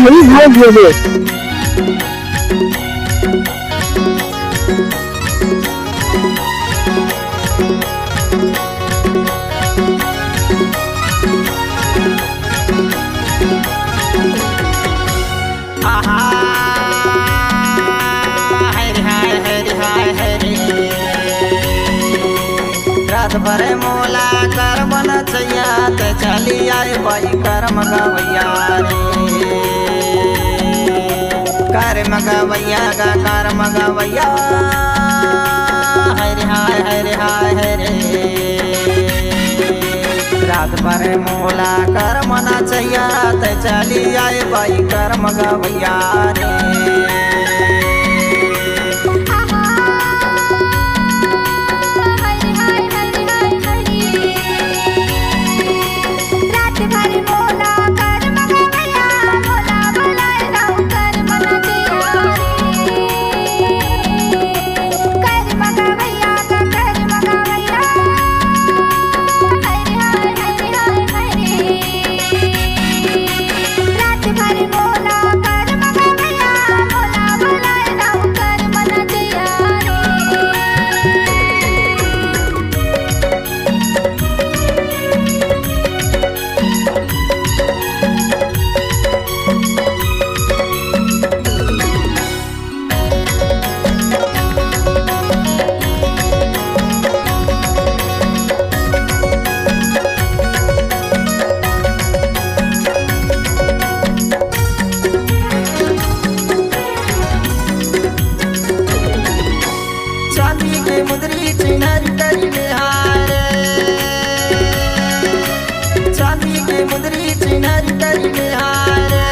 हरी भाई भोले। रात भर मोला कर बन छैया ते चली आए भाई कर मगवैया रे कर मगवैया का कर मगवैया हरे हाय रे रात भर मोला कर मना छैया ते चली आए भाई कर मगवैया रे मुद्री चिन्हर करी निहारे चांदी के मुद्री चिन्हर करी निहारे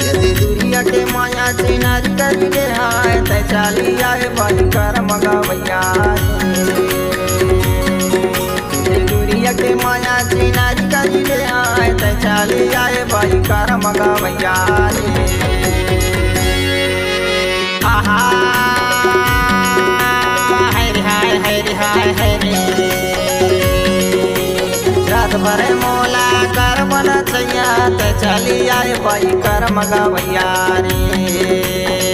यदि दुरिया के माया चिन्हर करी निहारे ते चाली आए भाई कर मगवैया यदि दुरिया के माया चिन्हर करी निहारे ते चाली आए भाई कर मगवैया रात भर मोला कर बन छैया ते चली आए भाई कर मगवैया रे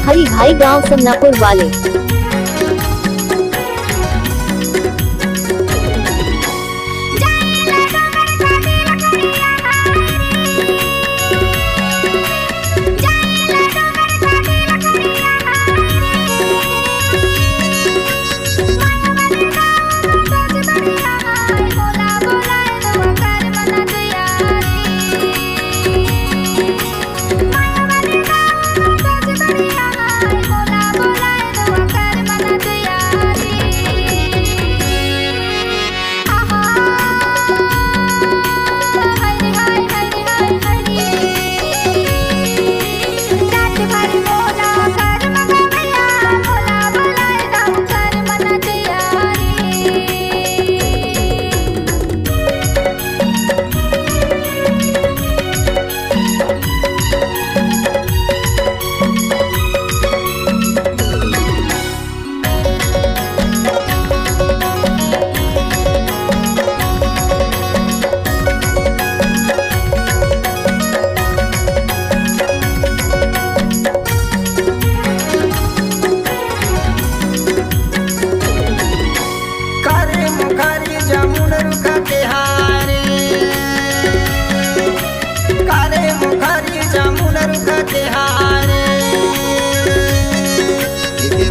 हरी भाई गांव समनापुर वाले।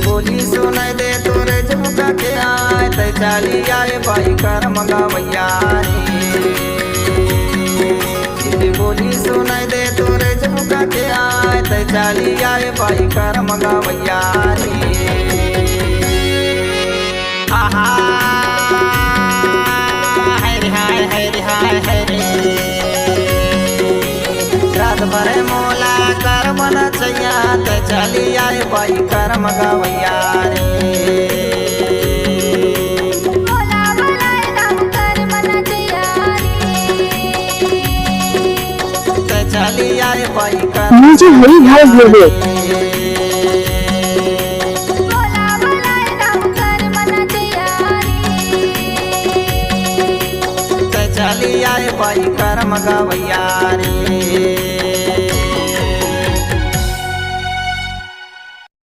बोली सुनाई दे तोरे झुमका के आए ते चली आए भाई कर मगवैया रे बोली सुनाई दे तोरे झुमका के आए ते चली आए भाई कर मगवैया रे आहा हाय रे रात भर मोला कर बन छैया ते चली आए भाई कर मगवैया रे डीजे हरिभाई गिरवे चली आए भाई कर मगवैया रे।